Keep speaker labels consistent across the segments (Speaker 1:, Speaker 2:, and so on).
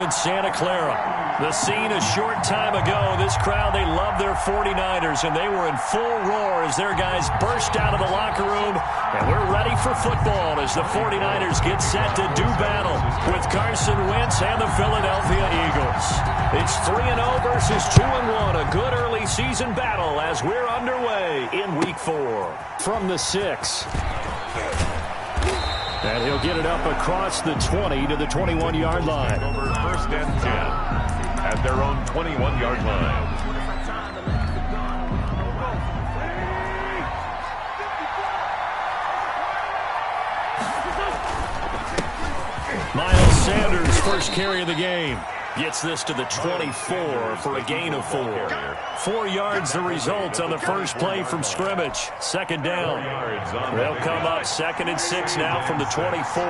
Speaker 1: in Santa Clara. The scene a short time ago. This crowd, they love their 49ers, and they were in full roar as their guys burst out of the locker room. And we're ready for football as the 49ers get set to do battle with Carson Wentz and the Philadelphia Eagles. It's 3-0 versus 2-1, a good early season battle as we're underway in Week 4. From the 6. And he'll get it up across the 20 to the 21-yard line.
Speaker 2: Over 1st and 10 at their own 21-yard line.
Speaker 1: Miles Sanders, first carry of the game. Gets this to the 24 for a gain of 4. 4 yards the result on the first play from scrimmage. Second down. They'll come up 2nd and 6 now from the 24.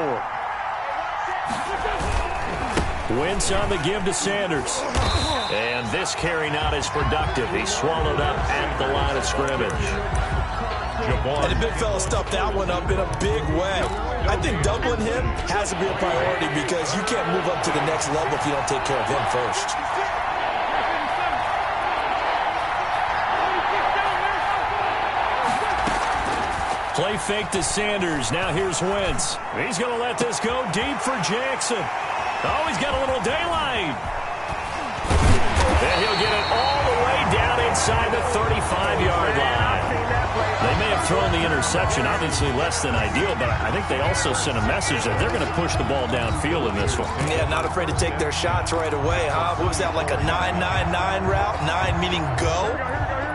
Speaker 1: Wentz on the give to Sanders. And this carry not as productive. He's swallowed up at the line of scrimmage.
Speaker 3: And the big fella stuffed that one up in a big way. I think doubling him has to be a priority because you can't move up to the next level if you don't take care of him first.
Speaker 1: Play fake to Sanders. Now here's Wentz. He's going to let this go deep for Jackson. Oh, he's got a little daylight. And he'll get it all the way down inside the 35-yard line. They may have thrown the interception, obviously less than ideal, but I think they also sent a message that they're going to push the ball downfield in this one.
Speaker 3: Yeah, not afraid to take their shots right away, huh? What was that, like a 9-9-9 route? 9 meaning go?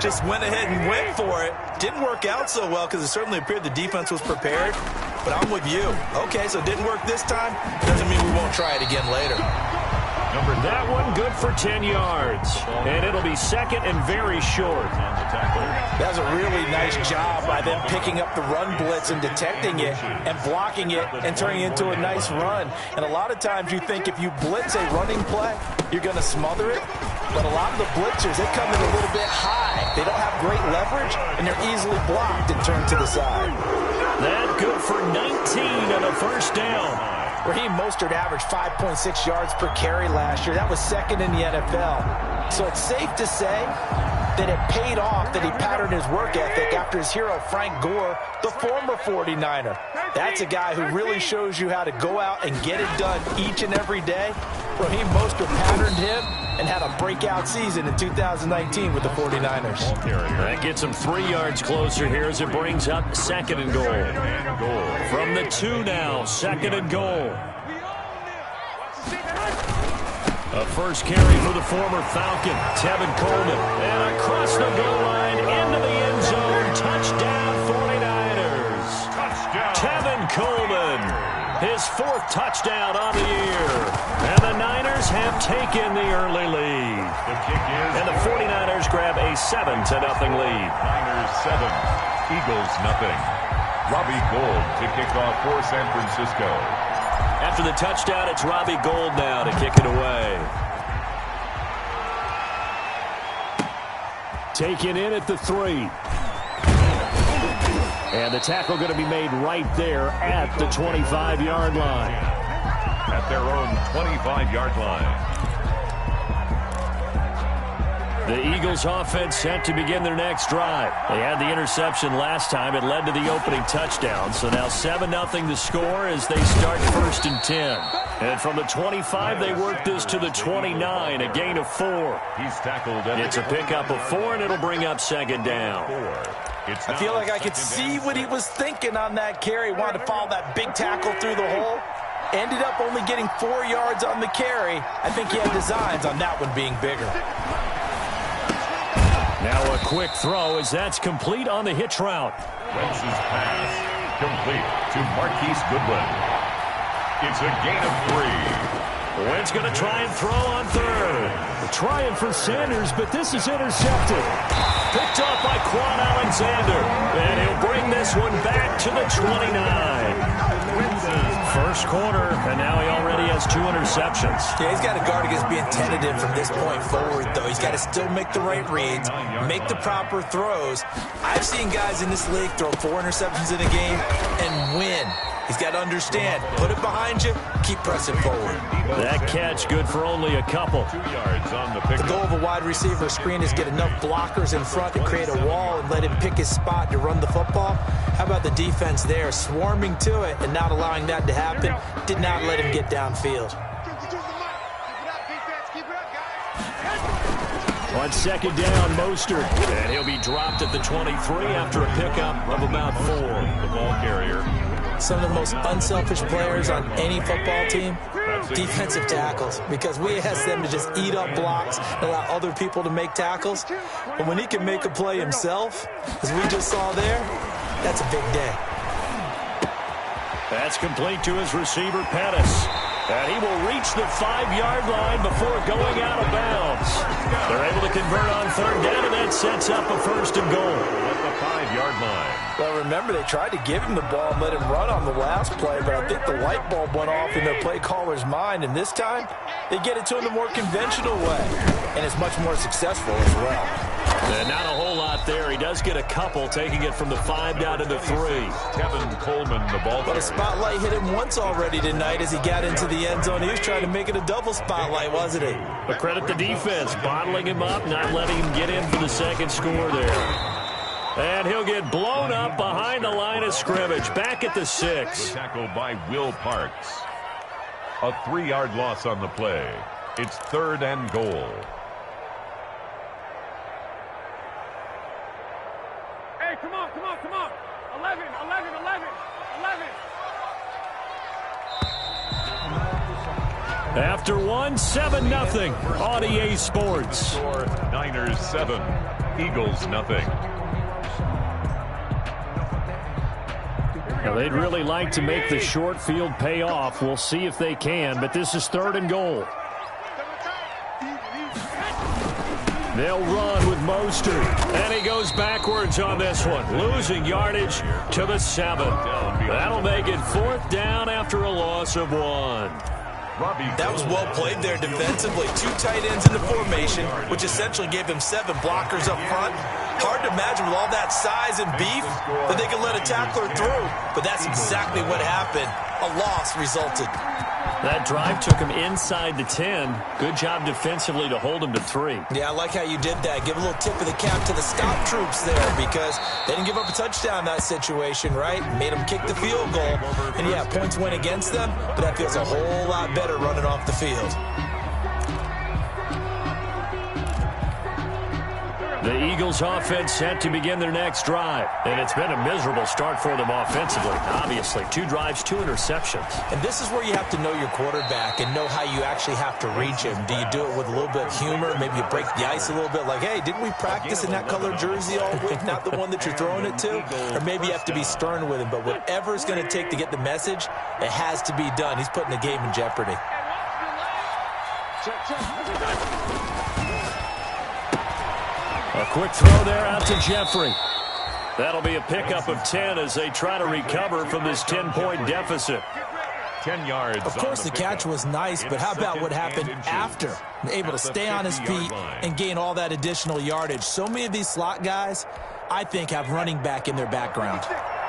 Speaker 3: Just went ahead and went for it. Didn't work out so well because it certainly appeared the defense was prepared. But I'm with you. Okay, so it didn't work this time. Doesn't mean we won't try it again later.
Speaker 1: That one good for 10 yards. And it'll be 2nd and very short.
Speaker 3: That was a really nice job by them picking up the run blitz and detecting it and blocking it and turning it into a nice run. And a lot of times you think if you blitz a running play, you're going to smother it. But a lot of the blitzers, they come in a little bit high. They don't have great leverage, and they're easily blocked and turned to the side.
Speaker 1: That good for 19 on a first down.
Speaker 3: Raheem Mostert averaged 5.6 yards per carry last year. That was 2nd in the NFL. So it's safe to say that it paid off that he patterned his work ethic after his hero Frank Gore, the former 49er. That's a guy who really shows you how to go out and get it done each and every day. Raheem Mostert patterned him and had a breakout season in 2019 with the 49ers.
Speaker 1: That gets him 3 yards closer here as it brings up 2nd and goal. From the 2 now, 2nd and goal. A first carry for the former Falcon, Tevin Coleman. And across the goal line, into the end zone. Touchdown, 49ers.
Speaker 2: Touchdown.
Speaker 1: Tevin Coleman. His 4th touchdown on the year. And the Niners have taken the early lead.
Speaker 2: The kick is
Speaker 1: and the 49ers grab a 7-0 lead.
Speaker 2: Niners 7, Eagles nothing. Robbie Gould to kick off for San Francisco.
Speaker 1: After the touchdown, it's Robbie Gould now to kick it away. Taken in at the 3. And the tackle going to be made right there at the 25-yard line.
Speaker 2: At their own 25-yard line.
Speaker 1: The Eagles offense set to begin their next drive. They had the interception last time. It led to the opening touchdown. So now 7-0 the score as they start 1st and 10. And from the 25, they work this to the 29, a gain of 4.
Speaker 2: He's tackled.
Speaker 1: It's a pickup of 4, and it'll bring up 2nd down.
Speaker 3: I feel like I could see what he was thinking on that carry. Wanted to follow that big tackle through the hole. Ended up only getting 4 yards on the carry. I think he had designs on that one being bigger.
Speaker 1: Now a quick throw as that's complete on the hitch route.
Speaker 2: Wentz's pass complete to Marquise Goodwin. It's a gain of 3.
Speaker 1: Wentz going to try and throw on 3rd. They're trying for Sanders, but this is intercepted. Picked up by Quan Alexander. And he'll bring this one back to the 29. First quarter, and now he already has 2 interceptions.
Speaker 3: Yeah, he's got to guard against being tentative from this point forward, though. He's got to still make the right reads, make the proper throws. I've seen guys in this league throw 4 interceptions in a game and win. He's got to understand, put it behind you, keep pressing forward.
Speaker 1: That catch good for only a couple.
Speaker 2: 2 yards on the
Speaker 3: The
Speaker 2: pickup.
Speaker 3: goal of a wide receiver screen is get enough blockers in front to create a wall and let him pick his spot to run the football. How about the defense there, swarming to it and not allowing that to happen? Did not let him get downfield.
Speaker 1: On second down, Mostert. And he'll be dropped at the 23 after a pickup of about 4.
Speaker 2: The ball carrier.
Speaker 3: Some of the most unselfish players on any football team, defensive tackles, because we ask them to just eat up blocks and allow other people to make tackles. But when he can make a play himself, as we just saw there, that's a big day.
Speaker 1: That's complete to his receiver, Pettis. And he will reach the 5-yard line before going out of bounds. They're able to convert on third down, and that sets up a 1st and goal.
Speaker 2: At the 5-yard line.
Speaker 3: Well, remember, they tried to give him the ball and let him run on the last play, but I think the light bulb went off in their play caller's mind, and this time they get it to him the more conventional way, and it's much more successful as well.
Speaker 1: And not a whole lot there. He does get a couple, taking it from the 5 down to the 3.
Speaker 2: Kevin Coleman, the ball
Speaker 3: But
Speaker 2: carrier.
Speaker 3: a spotlight hit him once already tonight as he got into the end zone. He was trying to make it a double spotlight, wasn't he?
Speaker 1: But credit the defense, bottling him up, not letting him get in for the second score there. And he'll get blown up behind the line of scrimmage, back at the 6.
Speaker 2: Tackle by Will Parks. A 3-yard loss on the play. It's 3rd and goal.
Speaker 4: Hey, come on. 11.
Speaker 1: After 1, 7-0 on EA Sports.
Speaker 2: Score, Niners 7, Eagles nothing.
Speaker 1: Now, they'd really like to make the short field pay off. We'll see if they can, but this is 3rd and goal. They'll run with Mostert, and he goes backwards on this one, losing yardage to the 7. That'll make it 4th down after a loss of 1.
Speaker 3: That was well played there defensively. 2 tight ends in the formation, which essentially gave him 7 blockers up front. Hard to imagine with all that size and beef that they could let a tackler through, but that's exactly what happened. A loss resulted.
Speaker 1: That drive took him inside the 10. Good job defensively to hold him to 3.
Speaker 3: Yeah, I like how you did that. Give a little tip of the cap to the stop troops there because they didn't give up a touchdown in that situation, right? Made them kick the field goal. And, yeah, points went against them, but that feels a whole lot better running off the field.
Speaker 1: The Eagles offense set to begin their next drive. And it's been a miserable start for them offensively. Obviously, 2 drives, 2 interceptions.
Speaker 3: And this is where you have to know your quarterback and know how you actually have to reach him. Do you do it with a little bit of humor? Maybe you break the ice a little bit like, hey, didn't we practice in that color jersey all week? Not the one that you're throwing it to? Or maybe you have to be stern with him. But whatever it's going to take to get the message, it has to be done. He's putting the game in jeopardy.
Speaker 1: A quick throw there out to Jeffrey. That'll be a pickup of 10 as they try to recover from this 10-point deficit.
Speaker 2: 10 yards.
Speaker 3: Of course, the catch was nice, but how about what happened after? Able to stay on his feet and gain all that additional yardage. So many of these slot guys, I think, have running back in their background.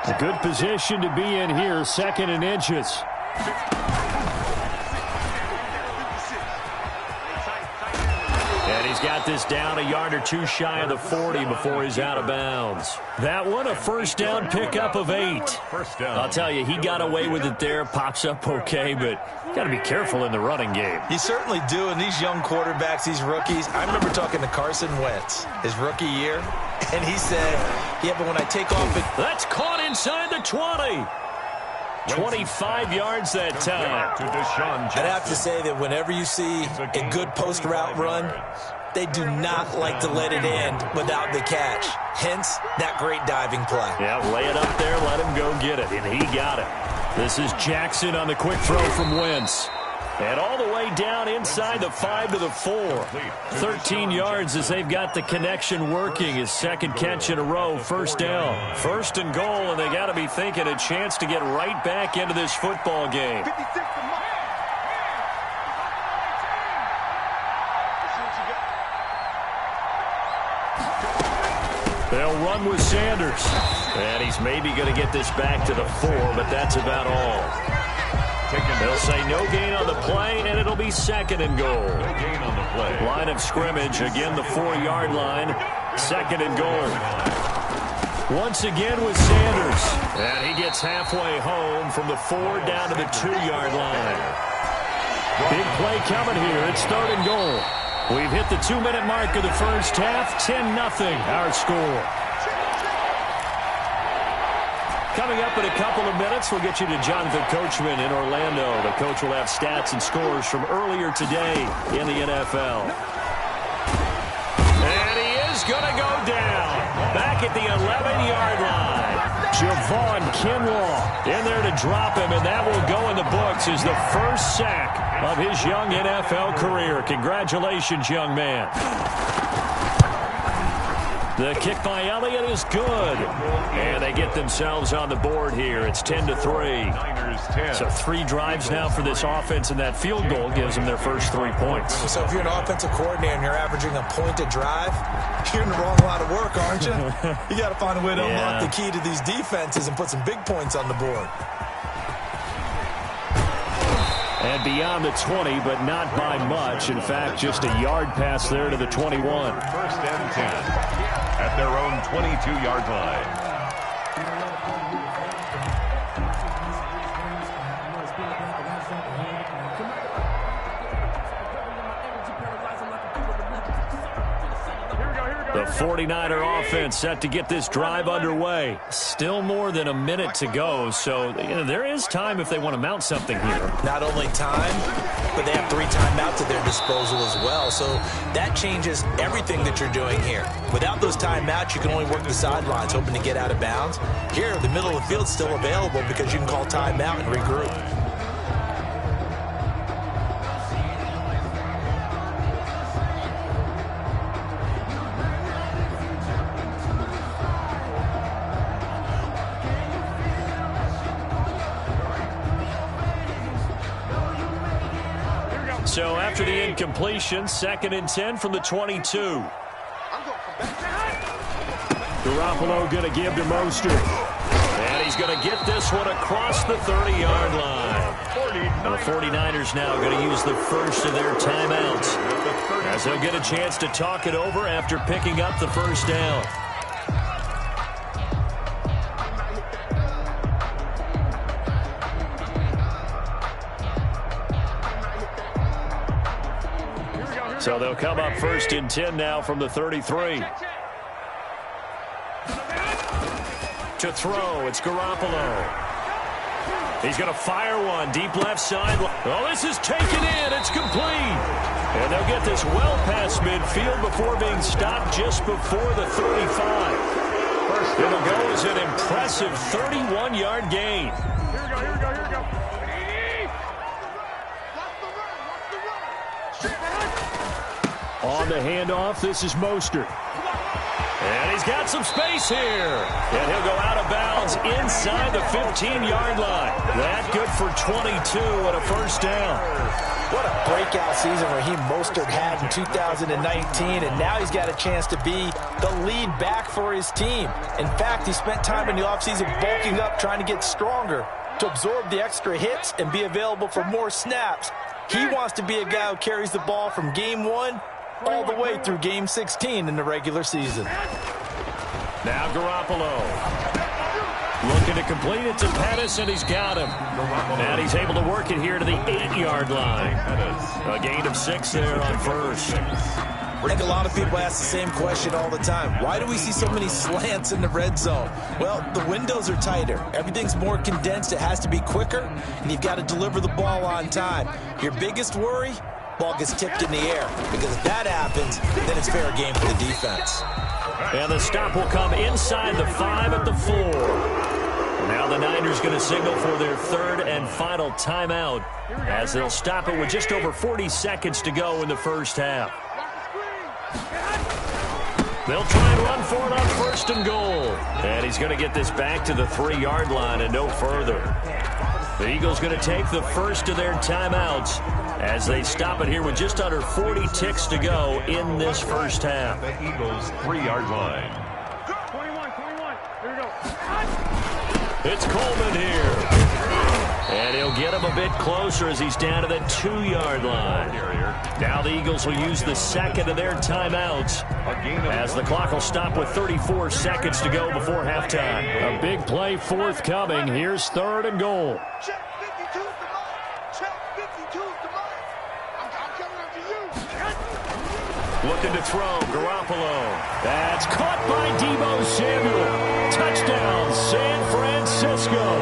Speaker 1: A good position to be in here, 2nd and inches. And he's got this down a yard or 2 shy of the 40 before he's out of bounds. That one, a 1st down pickup of 8.
Speaker 2: First down.
Speaker 1: I'll tell you, he got away with it there, pops up okay, but got to be careful in the running game.
Speaker 3: You certainly do, and these young quarterbacks, these rookies, I remember talking to Carson Wentz his rookie year, and he said, yeah, but when I take off it...
Speaker 1: That's caught inside the 20. 25 yards that time.
Speaker 2: To Deshaun
Speaker 3: I'd have to say that whenever you see a good post route run, they do not like to let it end without the catch. Hence, that great diving play.
Speaker 1: Yeah, lay it up there, let him go get it, and he got it. This is Jackson on the quick throw from Wentz. And all the way down inside the 5 to the 4. 13 yards as they've got the connection working. His 2nd catch in a row, 1st down. 1st and goal, and they got to be thinking a chance to get right back into this football game. They'll They'll run with Sanders. And he's maybe going to get this back to the 4, but that's about all. They'll say no gain on the play, and it'll be 2nd and goal.
Speaker 2: No gain on the play.
Speaker 1: Line of scrimmage, again the 4-yard line. 2nd and goal. Once again with Sanders. And he gets halfway home from the 4 down to the 2-yard line. Big play coming here. It's 3rd and goal. We've hit the 2-minute mark of the first half. 10-0 our score. Coming up in a couple of minutes, we'll get you to Jonathan Coachman in Orlando. The coach will have stats and scores from earlier today in the NFL. And he is going to go down. Back at the 11-yard line. Javon Kinlaw in there to drop him, and that will go in the books as the first sack of his young NFL career. Congratulations, young man. The kick by Elliott is good. And they get themselves on the board here. It's 10-3. So 3 drives now for this offense, and that field goal gives them their first 3 points.
Speaker 3: So if you're an offensive coordinator and you're averaging a point a drive, you're in the wrong line of work, aren't you? You got to find a way to unlock the key to these defenses and put some big points on the board.
Speaker 1: And beyond the 20, but not by much. In fact, just a yard pass there to the 21.
Speaker 2: 1st and 10 at their own 22-yard line.
Speaker 1: The 49er offense set to get this drive underway. Still more than a minute to go, so there is time if they want to mount something here.
Speaker 3: Not only time, but they have 3 timeouts at their disposal as well, so that changes everything that you're doing here. Without those timeouts, you can only work the sidelines, hoping to get out of bounds. Here, the middle of the field's still available because you can call timeout and regroup.
Speaker 1: So after the incompletion, 2nd and 10 from the 22. Garoppolo going to give to Mostert. And he's going to get this one across the 30-yard line. The 49ers now going to use the first of their timeouts, as they'll get a chance to talk it over after picking up the first down. So they'll come up 1st and 10 now from the 33. To throw, it's Garoppolo. He's going to fire one deep left side. Oh, this is taken in. It's complete. And they'll get this well past midfield before being stopped just before the 35. It'll go as an impressive 31-yard gain.
Speaker 4: Here we go.
Speaker 1: On the handoff, this is Mostert. And he's got some space here. And he'll go out of bounds inside the 15-yard line. That good for 22 and a first down.
Speaker 3: What a breakout season Raheem Mostert had in 2019, and now he's got a chance to be the lead back for his team. In fact, he spent time in the offseason bulking up, trying to get stronger to absorb the extra hits and be available for more snaps. He wants to be a guy who carries the ball from game 1 all the way through game 16 in the regular season.
Speaker 1: Now Garoppolo looking to complete it to Pettis, and he's got him. And he's able to work it here to the 8-yard line. A gain of 6 there on first.
Speaker 3: I think a lot of people ask the same question all the time. Why do we see so many slants in the red zone? Well, the windows are tighter. Everything's more condensed. It has to be quicker, and you've got to deliver the ball on time. Your biggest worry? Ball gets tipped in the air, because if that happens, then it's fair game for the defense.
Speaker 1: And the stop will come inside the 5 at the 4. Now the Niners going to signal for their 3rd and final timeout, as they'll stop it with just over 40 seconds to go in the first half. They'll try and run for it on 1st and goal. And he's going to get this back to the 3-yard line and no further. The Eagles going to take the first of their timeouts as they stop it here with just under 40 ticks to go in this first half.
Speaker 2: The Eagles' 3-yard line.
Speaker 1: It's Coleman here. And he'll get him a bit closer as he's down to the 2-yard line. Now the Eagles will use the second of their timeouts as the clock will stop with 34 seconds to go before halftime. A big play forthcoming. Here's 3rd and goal.
Speaker 5: Check 52's the line. Check 52's the line. I'm coming after you.
Speaker 1: Looking to throw, Garoppolo. That's caught by Deebo Samuel. Touchdown, San Francisco.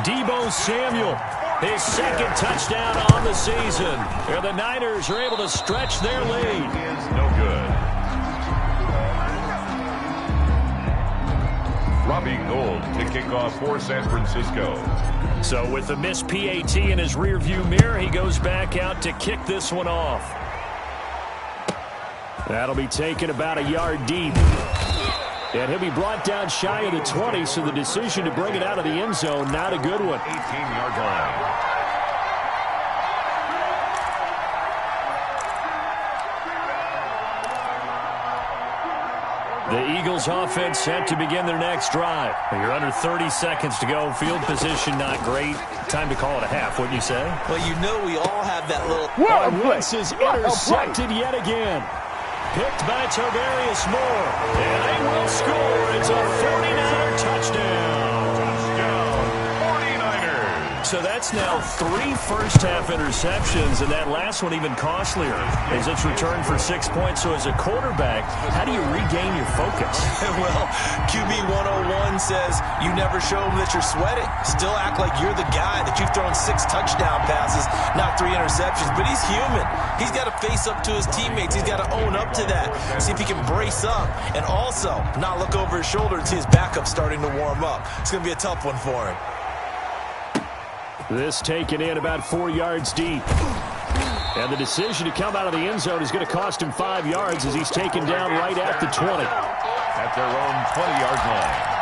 Speaker 1: Deebo Samuel, his 2nd touchdown on the season. And the Niners are able to stretch their lead.
Speaker 2: Is no good. Robbie Gould to kick off for San Francisco.
Speaker 1: So with the missed PAT in his rearview mirror, he goes back out to kick this one off. That'll be taken about a yard deep. And he'll be brought down shy of the 20, so the decision to bring it out of the end zone, not a good one.
Speaker 2: 18-yard line.
Speaker 1: The Eagles offense set to begin their next drive. You're under 30 seconds to go. Field position not great. Time to call it a half, wouldn't you say?
Speaker 3: Well, you know we all have that little...
Speaker 1: Wentz is intercepted yet again. Picked by Tarvarius Moore. And they will score. It's a 49er touchdown.
Speaker 2: Touchdown, 49ers.
Speaker 1: So that's now 3 first-half interceptions, and that last one even costlier as it's returned for 6 points. So as a quarterback, how do you regain your focus?
Speaker 3: Well, QB 101 says you never show them that you're sweating. Still act like you're the guy, that you've thrown 6 touchdown passes, not 3 interceptions. But he's human. He's got to face up to his teammates. He's got to own up to that. See if he can brace up and also not look over his shoulder and see his backup starting to warm up. It's going to be a tough one for him.
Speaker 1: This taken in about 4 yards deep. And the decision to come out of the end zone is going to cost him 5 yards as he's taken down right at the 20.
Speaker 2: At their own 20-yard line.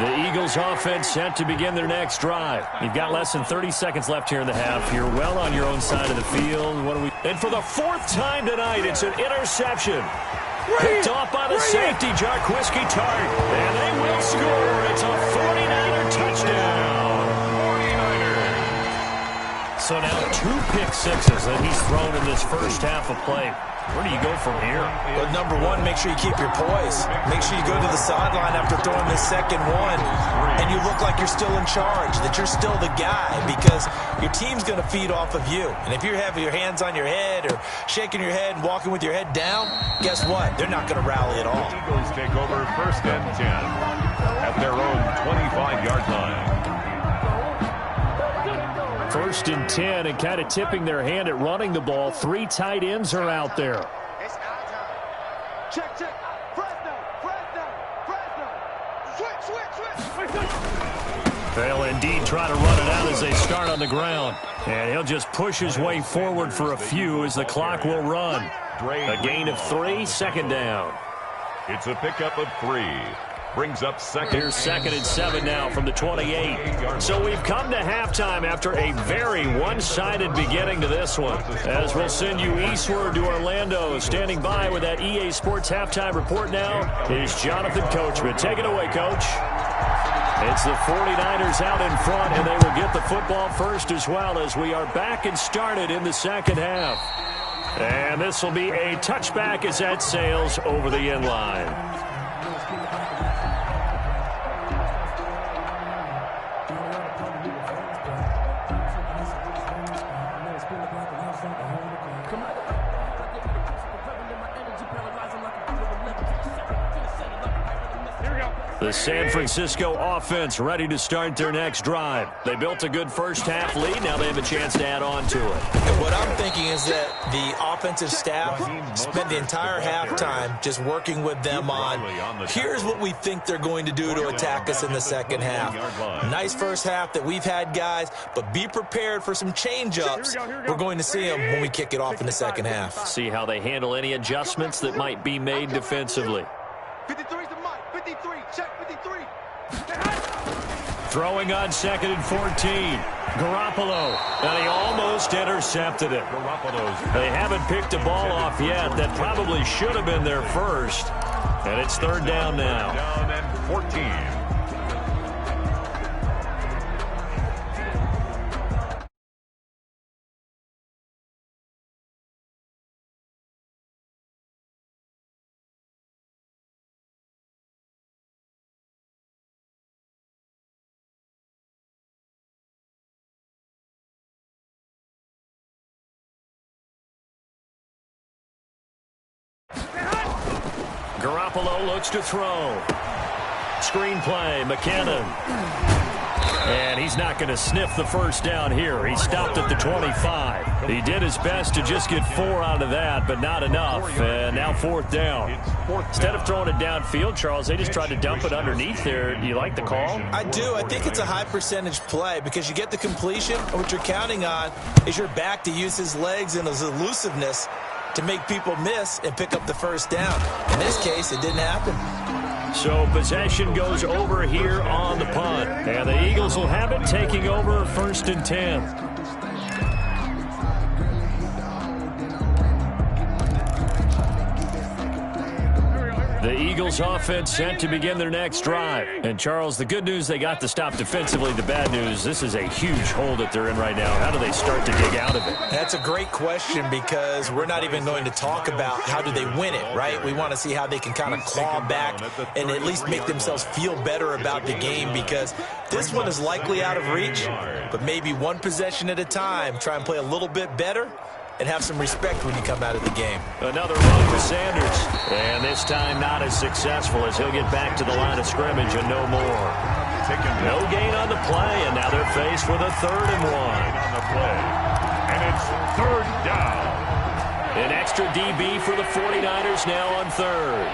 Speaker 1: The Eagles offense set to begin their next drive. You've got less than 30 seconds left here in the half. You're well on your own side of the field. And for the 4th time tonight, it's an interception. Picked off by the safety, Jarquiski Tart. And they will score. It's a 49er touchdown. 49ers. So now 2 pick sixes that he's thrown in this first half of play. Where do you go from here?
Speaker 3: Well, number one, make sure you keep your poise. Make sure you go to the sideline after throwing this second one, and you look like you're still in charge, that you're still the guy, because your team's going to feed off of you. And if you're having your hands on your head or shaking your head and walking with your head down, guess what? They're not going to rally at all.
Speaker 2: The Eagles take over 1st and 10 at their own 25-yard line.
Speaker 1: 1st and 10, and kind of tipping their hand at running the ball. 3 tight ends are out there.
Speaker 5: It's our time. Check, check. Fresno. Switch.
Speaker 1: They'll indeed try to run it out as they start on the ground. And he'll just push his way forward for a few as the clock will run. A gain of 3, 2nd down.
Speaker 2: It's a pickup of 3. Brings up second.
Speaker 1: Here's 2nd and 7 now from the 28. So we've come to halftime after a very one-sided beginning to this one. As we'll send you eastward to Orlando. Standing by with that EA Sports halftime report now is Jonathan Coachman. Take it away, Coach. It's the 49ers out in front, and they will get the football first as well as we are back and started in the second half. And this will be a touchback as that sails over the end line. The San Francisco offense ready to start their next drive. They built a good first half lead. Now they have a chance to add on to it.
Speaker 3: And what I'm thinking is that the offensive staff spent the entire halftime just working with them on, here's what we think they're going to do to attack us in the second half. Nice first half that we've had, guys, but be prepared for some change-ups. We're going to see them when we kick it off in the second half.
Speaker 1: See how they handle any adjustments that might be made defensively.
Speaker 5: 53's the mark. 53. Check 53.
Speaker 1: Throwing on 2nd and 14. Garoppolo. And he almost intercepted it. They haven't picked a ball off yet. That probably should have been their first. And it's third down now.
Speaker 2: Down and 14.
Speaker 1: Garoppolo looks to throw. Screenplay, McKinnon. And he's not going to sniff the first down here. He stopped at the 25. He did his best to just get 4 out of that, but not enough. And now fourth down. Instead of throwing it downfield, Charles, they just tried to dump it underneath there. Do you like the call?
Speaker 3: I do. I think it's a high percentage play because you get the completion, and what you're counting on is your back to use his legs and his elusiveness to make people miss and pick up the first down. In this case, it didn't happen.
Speaker 1: So possession goes over here on the punt. And the Eagles will have it, taking over 1st and 10. The Eagles offense set to begin their next drive. And, Charles, the good news, they got the stop defensively. The bad news, this is a huge hole that they're in right now. How do they start to dig out of it?
Speaker 3: That's a great question because we're not even going to talk about how do they win it, right? We want to see how they can kind of claw back and at least make themselves feel better about the game because this one is likely out of reach, but maybe one possession at a time. Try and play a little bit better and have some respect when you come out of the game.
Speaker 1: Another run for Sanders. And this time not as successful as he'll get back to the line of scrimmage and no more. No gain on the play, and now they're faced with a 3rd and 1.
Speaker 2: On the play. And it's 3rd down.
Speaker 1: An extra DB for the 49ers now on 3rd.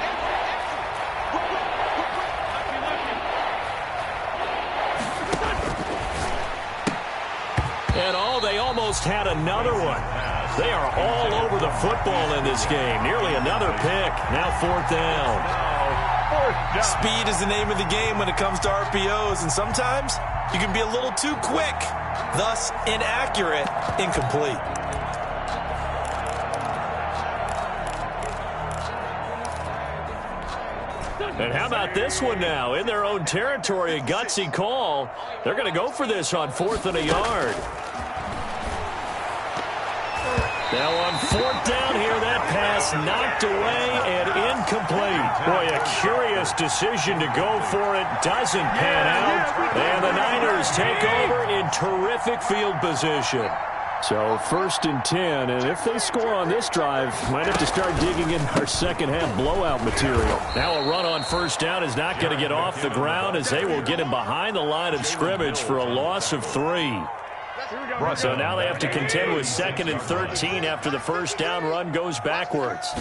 Speaker 1: And they almost had another one. They are all over the football in this game. Nearly another pick. Now 4th down.
Speaker 3: Speed is the name of the game when it comes to RPOs, and sometimes you can be a little too quick, thus inaccurate, incomplete.
Speaker 1: And how about this one now? In their own territory, a gutsy call. They're going to go for this on 4th and a yard. Now on 4th down here, that pass knocked away and incomplete. Boy, a curious decision to go for it. Doesn't pan out. And the Niners take over in terrific field position. So 1st and 10, and if they score on this drive, might have to start digging in our second half blowout material. Now a run on 1st down is not going to get off the ground as they will get him behind the line of scrimmage for a loss of 3. So now they have to contend with 2nd and 13 after the 1st down run goes backwards.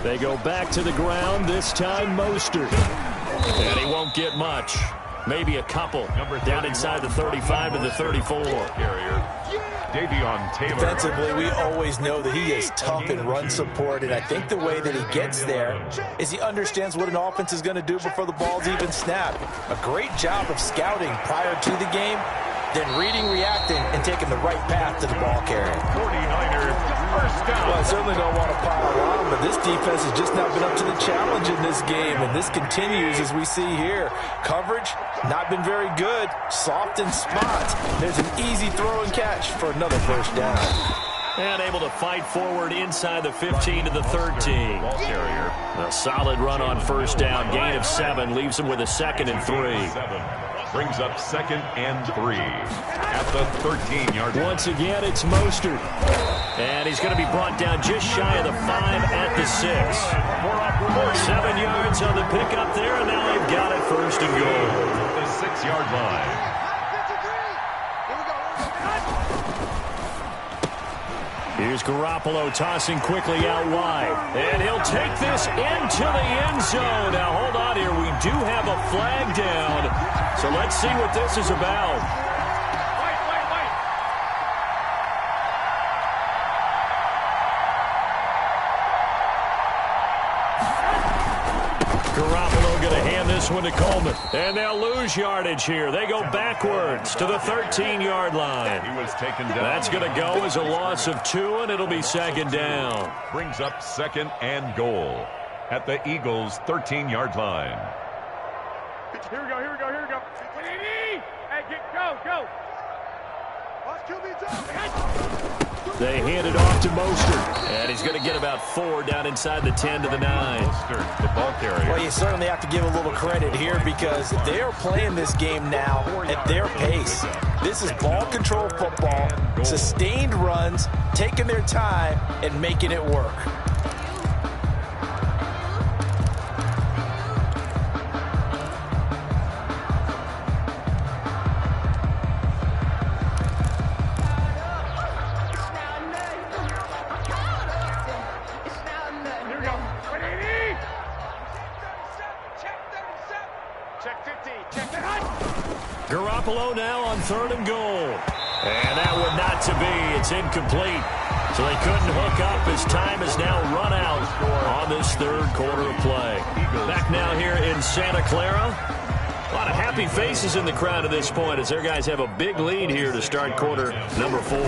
Speaker 1: They go back to the ground, this time Mostert. And he won't get much. Maybe a couple. Down inside the 35 to the 34.
Speaker 3: Defensively, we always know that he is tough in run support, and I think the way that he gets there is he understands what an offense is going to do before the ball's even snapped. A great job of scouting prior to the game, then reading, reacting, and taking the right path to the ball carrier.
Speaker 2: 49ers, first down.
Speaker 3: Well, I certainly don't want to pile on, but this defense has just not been up to the challenge in this game, and this continues as we see here. Coverage, not been very good. Soft in spots. There's an easy throw and catch for another first down.
Speaker 1: And able to fight forward inside the 15 to the 13. A solid run on 1st down. Gain of 7 leaves him with a 2nd and 3.
Speaker 2: Brings up 2nd and 3 at the 13-yard line.
Speaker 1: Once again, it's Mostert. And he's going to be brought down just shy of the 5 at the 6. 7 yards on the pickup there, and now they've got it 1st and goal.
Speaker 2: The 6-yard line.
Speaker 1: Here's Garoppolo tossing quickly out wide. And he'll take this into the end zone. Now, hold on here. We do have a flag down. So let's see what this is about. Garoppolo going to hand this one to Coleman. And they'll lose yardage here. They go backwards to the 13-yard line.
Speaker 2: He was taken down.
Speaker 1: That's going to go as a loss of 2, and it'll be 2nd down.
Speaker 2: Brings up 2nd and goal. at the Eagles' 13-yard line.
Speaker 4: Here we go, here we go, here we go. Hey, go.
Speaker 5: Watch QB drop.
Speaker 1: They hand it off to Mostert, and he's going to get about 4 down inside the 10 to the 9.
Speaker 2: Mostert, the ball carrier.
Speaker 3: Well, you certainly have to give a little credit here because they are playing this game now at their pace. This is ball control football, sustained runs, taking their time, and making it work.
Speaker 1: Garoppolo now on 3rd and goal. And that one not to be. It's incomplete. So they couldn't hook up as time has now run out on this 3rd quarter of play. Back now here in Santa Clara. A lot of happy faces in the crowd at this point as their guys have a big lead here to start quarter number 4.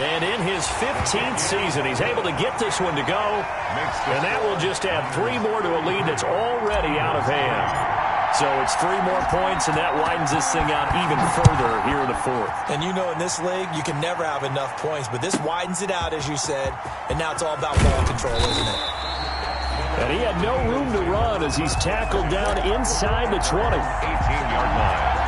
Speaker 1: And in his 15th season, he's able to get this one to go. And that will just add 3 more to a lead that's already out of hand. So it's 3 more points, and that widens this thing out even further here in the 4th.
Speaker 3: And you know in this league, you can never have enough points, but this widens it out, as you said, and now it's all about ball control, isn't it?
Speaker 1: And he had no room to run as he's tackled down inside the 20.
Speaker 2: 18-yard line.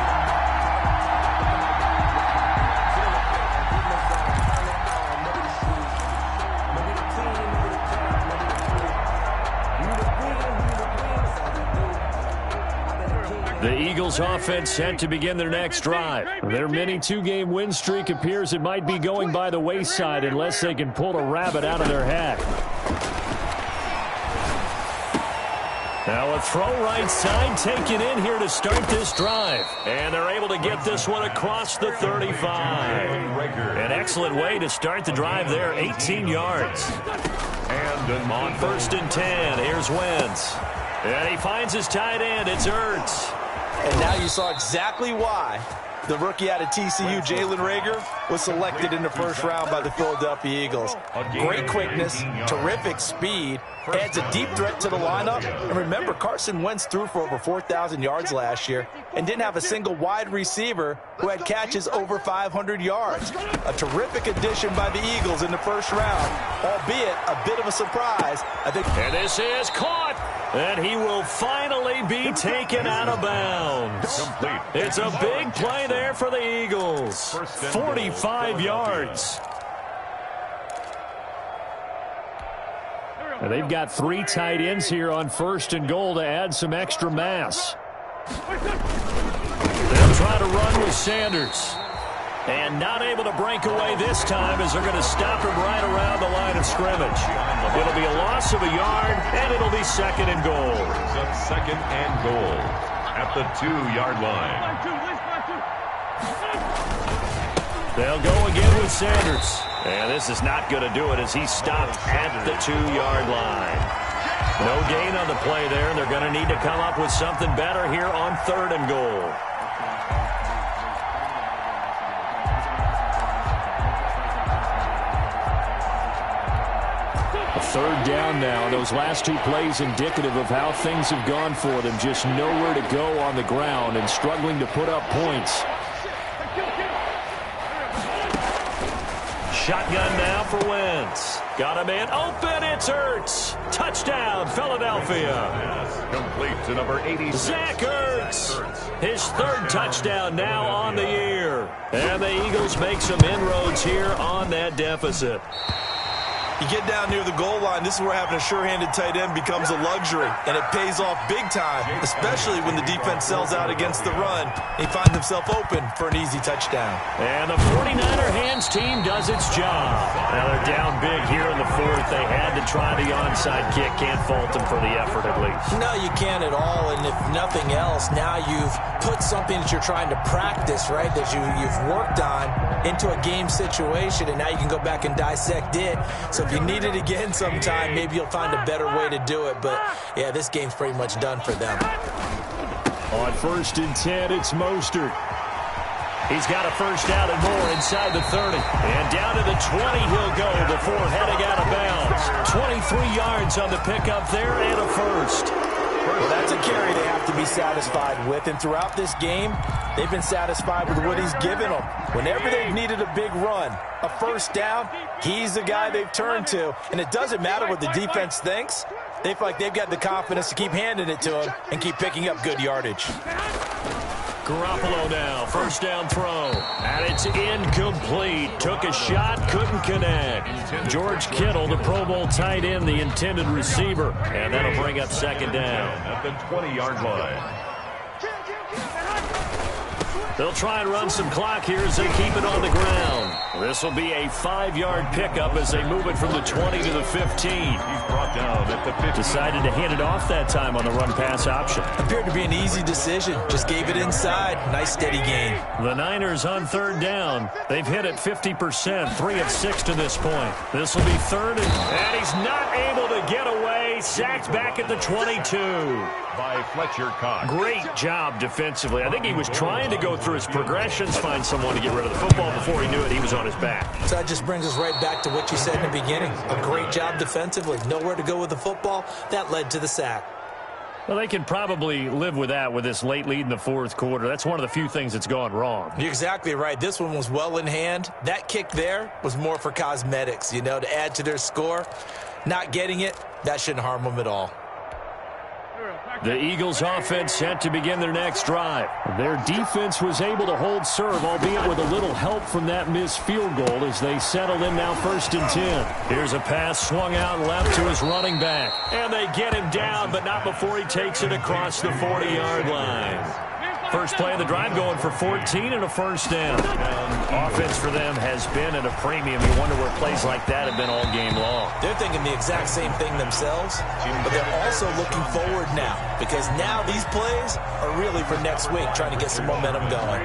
Speaker 1: The Eagles offense set to begin their next drive. Their mini 2-game win streak appears it might be going by the wayside unless they can pull a rabbit out of their hat. Now a throw right side taken in here to start this drive. And they're able to get this one across the 35. An excellent way to start the drive there, 18 yards.
Speaker 2: And
Speaker 1: on 1st and 10, here's Wentz. And he finds his tight end, it's Ertz.
Speaker 3: And now you saw exactly why the rookie out of TCU, Jalen Reagor, was selected in the 1st round by the Philadelphia Eagles. Great quickness, terrific speed, adds a deep threat to the lineup. And remember, Carson Wentz threw for over 4,000 yards last year and didn't have a single wide receiver who had catches over 500 yards. A terrific addition by the Eagles in the 1st round, albeit a bit of a surprise.
Speaker 1: And this is caught. And he will finally be taken out of bounds. It's a big play there for the Eagles. 45 yards. And they've got 3 tight ends here on 1st and goal to add some extra mass. They'll try to run with Sanders. And not able to break away this time as they're going to stop him right around the line of scrimmage. It'll be a loss of a yard, and it'll be 2nd and goal.
Speaker 2: 2nd and goal at the 2-yard line.
Speaker 1: They'll go again with Sanders. And this is not going to do it as he's stopped at the 2-yard line. No gain on the play there, and they're going to need to come up with something better here on 3rd and goal. 3rd down now. Those last 2 plays indicative of how things have gone for them. Just nowhere to go on the ground and struggling to put up points. Shotgun now for Wentz. Got him in. Open. It's Ertz. Touchdown, Philadelphia.
Speaker 2: Complete to number 86.
Speaker 1: Zach Ertz. His 3rd touchdown now on the year. And the Eagles make some inroads here on that deficit.
Speaker 3: You get down near the goal line, this is where having a sure-handed tight end becomes a luxury, and it pays off big time, especially when the defense sells out against the run. He finds himself open for an easy touchdown.
Speaker 1: And the 49er hands team does its job. Now they're down big here in the 4th. They had to try the onside kick. Can't fault them for the effort at least.
Speaker 3: No, you can't at all, and if nothing else, now you've put something that you're trying to practice, right, that you've worked on into a game situation, and now you can go back and dissect it. So if you need it again sometime, maybe you'll find a better way to do it. But, yeah, this game's pretty much done for them.
Speaker 1: On 1st and 10, it's Mostert. He's got a first down and more inside the 30. And down to the 20 he'll go before heading out of bounds. 23 yards on the pickup there and a first.
Speaker 3: Well, that's a carry they have to be satisfied with. And throughout this game, they've been satisfied with what he's given them. Whenever they've needed a big run, a first down, he's the guy they've turned to. And it doesn't matter what the defense thinks. They feel like they've got the confidence to keep handing it to him and keep picking up good yardage.
Speaker 1: Garoppolo now, first down throw, and it's incomplete. Took a shot, couldn't connect. George Kittle, the Pro Bowl tight end, the intended receiver, and that'll bring up second down.
Speaker 2: At the 20-yard line.
Speaker 1: They'll try and run some clock here as they keep it on the ground. This will be a 5-yard pickup as they move it from the 20 to the 15.
Speaker 2: He's brought down at the 15.
Speaker 1: Decided to hand it off that time on the run-pass option.
Speaker 3: Appeared to be an easy decision. Just gave it inside. Nice steady gain.
Speaker 1: The Niners on third down. They've hit it 50%, 3 of 6 to this point. This will be third, and he's not able to get away. Sacked back at the 22.
Speaker 2: By Fletcher Cox.
Speaker 1: Great job defensively. I think he was trying to go through his progressions, find someone to get rid of the football. Before he knew it, he was on his back.
Speaker 3: So that just brings us right back to what you said in the beginning. A great job defensively. Nowhere to go with the football. That led to the sack.
Speaker 1: Well, they can probably live with that with this late lead in the fourth quarter. That's one of the few things that's gone wrong.
Speaker 3: You're exactly right. This one was well in hand. That kick there was more for cosmetics, to add to their score. Not getting it, that shouldn't harm them at all.
Speaker 1: The Eagles offense set to begin their next drive. Their defense was able to hold serve, albeit with a little help from that missed field goal as they settle in now 1st and 10. Here's a pass swung out left to his running back. And they get him down, but not before he takes it across the 40-yard line. First play of the drive going for 14 and a first down. Offense for them has been at a premium. You wonder where plays like that have been all game long.
Speaker 3: They're thinking the exact same thing themselves, but they're also looking forward now because now these plays are really for next week, trying to get some momentum going.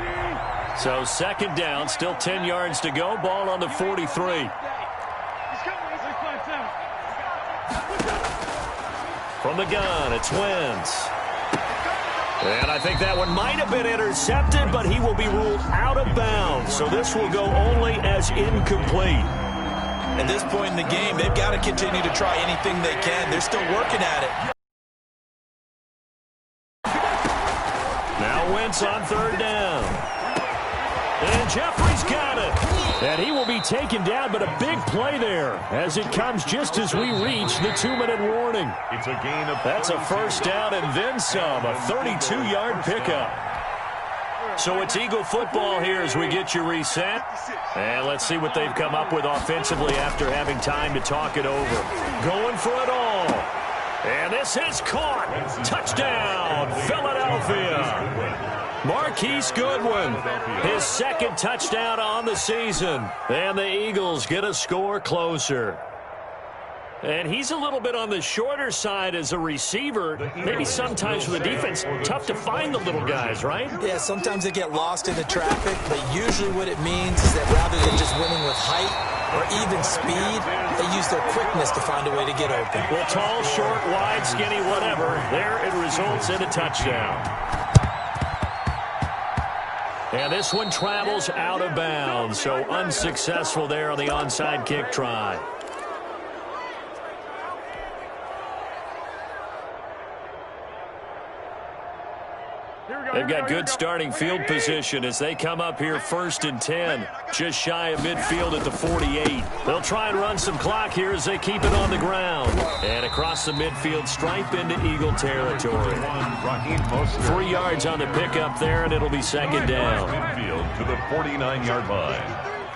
Speaker 1: So second down, still 10 yards to go. Ball on the 43. From the gun, it's Wentz. And I think that one might have been intercepted, but he will be ruled out of bounds. So this will go only as incomplete.
Speaker 3: At this point in the game, they've got to continue to try anything they can. They're still working at it.
Speaker 1: Now Wentz on third down. And Jeffrey's got it. And he will be taken down, but a big play there as it comes just as we reach the 2-minute warning.
Speaker 2: It's a gain of...
Speaker 1: That's a first down and then some, a 32-yard pickup. So it's Eagle football here as we get you reset. And let's see what they've come up with offensively after having time to talk it over. Going for it all. And this is caught. Touchdown, Philadelphia. Marquise Goodwin, his second touchdown on the season. And the Eagles get a score closer. And he's a little bit on the shorter side as a receiver. Maybe sometimes for the defense, tough to find the little guys, right?
Speaker 3: Yeah, sometimes they get lost in the traffic, but usually what it means is that rather than just winning with height or even speed, they use their quickness to find a way to get open.
Speaker 1: Well, tall, short, wide, skinny, whatever. There it results in a touchdown. And this one travels out of bounds, so unsuccessful there on the onside kick try. They've got good starting field position as they come up here 1st and 10, just shy of midfield at the 48. They'll try and run some clock here as they keep it on the ground. And across the midfield stripe into Eagle territory. 3 yards on the pickup there, and it'll be second down.
Speaker 2: Midfield to the 49-yard line.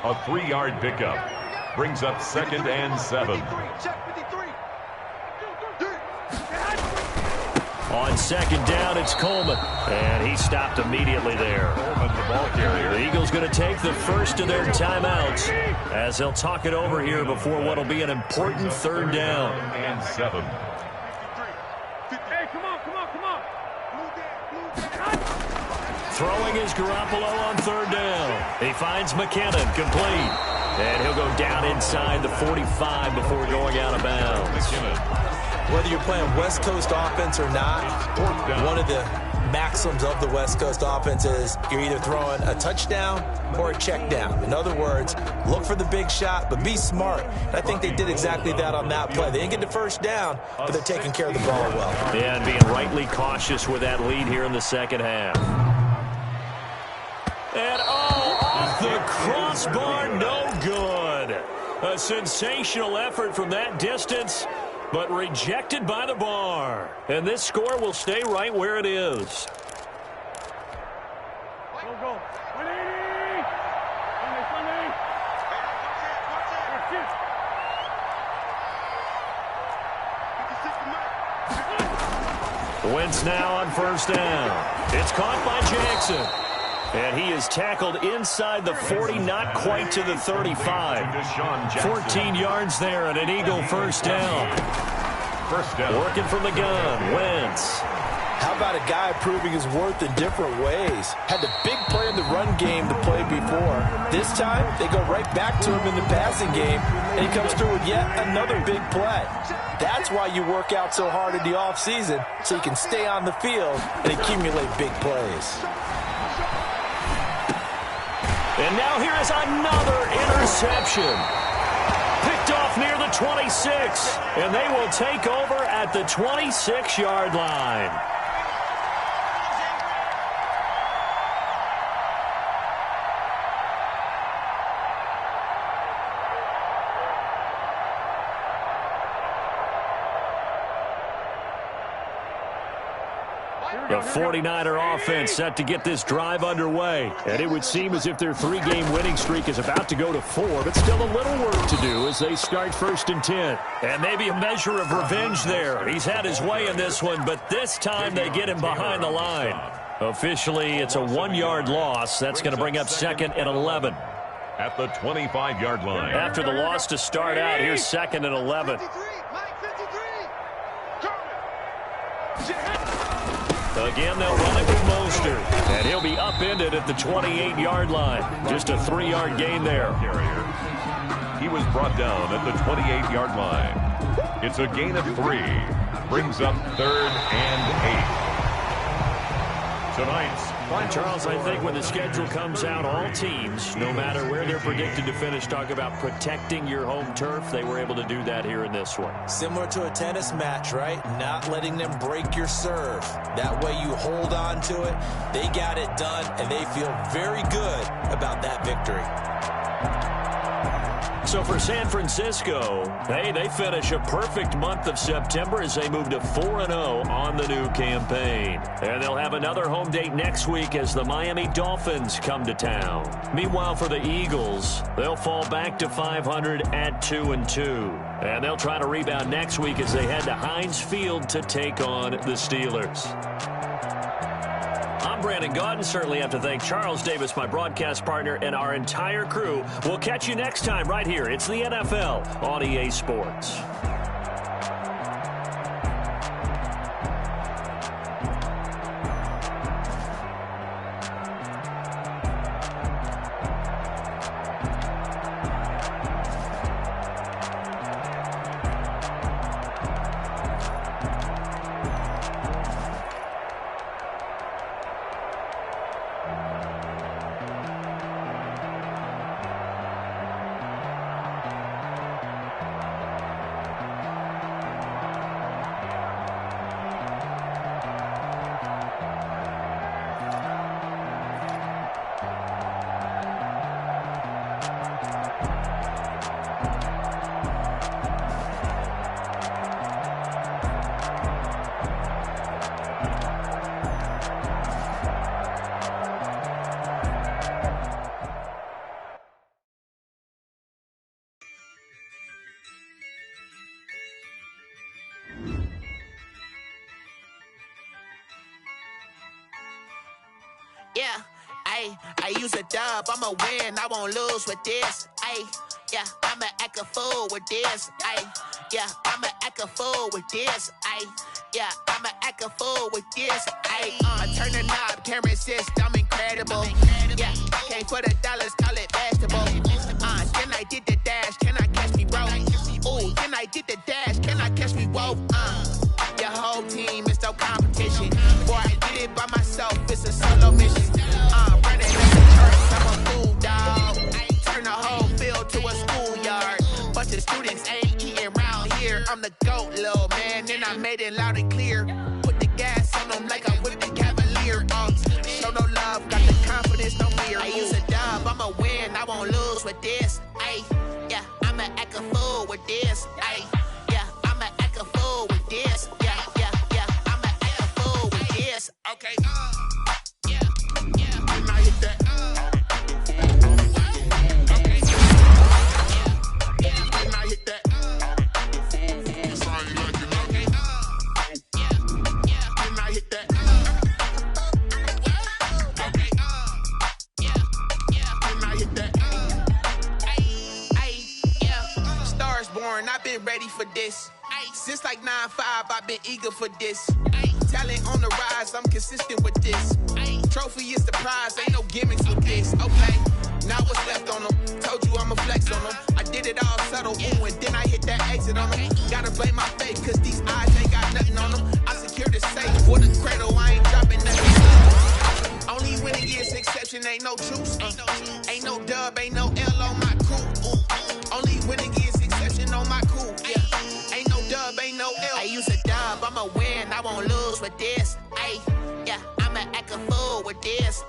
Speaker 2: A 3-yard pickup brings up 2nd and 7.
Speaker 1: On second down, it's Coleman. And he stopped immediately there.
Speaker 2: Coleman, the ball carrier.
Speaker 1: The Eagles going to take the first of their timeouts as they'll talk it over here before what will be an important third down.
Speaker 2: And 7.
Speaker 4: Hey, come on.
Speaker 1: Throwing is Garoppolo on third down. He finds McKinnon, complete. And he'll go down inside the 45 before going out of bounds.
Speaker 3: Whether you're playing West Coast offense or not, one of the maxims of the West Coast offense is you're either throwing a touchdown or a check down. In other words, look for the big shot, but be smart. And I think they did exactly that on that play. They didn't get the first down, but they're taking care of the ball well.
Speaker 1: Yeah, and being rightly cautious with that lead here in the second half. And, off the crossbar, no good. A sensational effort from that distance, but rejected by the bar. And this score will stay right where it is.
Speaker 4: Go, go. 180. Sunday.
Speaker 1: Wentz now on first down. It's caught by Jackson. And he is tackled inside the 40, not quite to the 35. 14 yards there and an Eagle first down. Working from the gun, Wentz.
Speaker 3: How about a guy proving his worth in different ways? Had the big play in the run game to play before. This time, they go right back to him in the passing game, and he comes through with yet another big play. That's why you work out so hard in the offseason, so you can stay on the field and accumulate big plays.
Speaker 1: And now here is another interception. Picked off near the 26, and they will take over at the 26-yard line. The 49er offense set to get this drive underway. And it would seem as if their 3-game winning streak is about to go to 4, but still a little work to do as they start 1st and 10. And maybe a measure of revenge there. He's had his way in this one, but this time they get him behind the line. Officially, it's a 1-yard loss. That's going to bring up 2nd and 11.
Speaker 2: At the 25-yard line.
Speaker 1: After the loss to start out, here's 2nd and 11. Again, they'll run it with Mostert, and he'll be upended at the 28-yard line. Just a 3-yard gain there.
Speaker 2: He was brought down at the 28-yard line. It's a gain of 3. Brings up 3rd and 8. Tonight's
Speaker 1: Charles, I think when the schedule comes out, all teams, no matter where they're predicted to finish, talk about protecting your home turf. They were able to do that here in this one.
Speaker 3: Similar to a tennis match, right? Not letting them break your serve. That way you hold on to it. They got it done, and they feel very good about that victory.
Speaker 1: So for San Francisco, hey, they finish a perfect month of September as they move to 4-0 on the new campaign. And they'll have another home date next week as the Miami Dolphins come to town. Meanwhile, for the Eagles, they'll fall back to 500 at 2-2. And they'll try to rebound next week as they head to Heinz Field to take on the Steelers. I'm Brandon Gaudin. Certainly have to thank Charles Davis, my broadcast partner, and our entire crew. We'll catch you next time right here. It's the NFL on EA Sports.
Speaker 6: Yeah, I use a dub, I'ma win, I won't lose with this. Yeah, I'ma act a fool with this. Yeah, I'ma act a fool with this. Yeah, I'ma act a fool with this. Turn the knob, camera assist, I'm incredible. Yeah, came for the dollars, call it basketball. Then I did the dash, can I catch me, bro? Ooh, Ooh, then I did the dash. Can I catch me? Whoa, Your whole team is no competition. Boy, I did it by myself. It's a solo mission. Running up the church, I'm a fool, dog. Turn the whole field to a schoolyard. Bunch of students ain't eating round here. I'm the GOAT, little man, and I made it loud and clear. Put the gas on them like I whipped the Cavalier. Show no love, got the confidence, no fear. I use a dub, I'ma win, I won't lose with this. Ay, yeah, I'ma act a fool with this. Ay, yeah, I'ma act a fool with this. Yeah, I'ma act a fool with this. Okay, yeah, and I hit that. Okay, yeah, and I hit that. I've been ready for this. Since like 9-5, I've been eager for this. Talent on the rise, I'm consistent with this. Trophy is the prize, ain't no gimmicks with this. Okay, now what's left on them? Told you I'ma flex on them. I did it all subtle, ooh, and then I hit that exit on them. Gotta blame my faith, cause these eyes ain't got nothing on them. I secured the safe for the cradle, I ain't dropping nothing. Only winning is exception, ain't no truce. Ain't no dub, ain't no L on my crew. Only winning is exception on my cool, yeah. Ain't no dub, ain't no L. I use a dub, I'ma win, I won't lose with this. Ay, yeah, I'ma act a fool with this.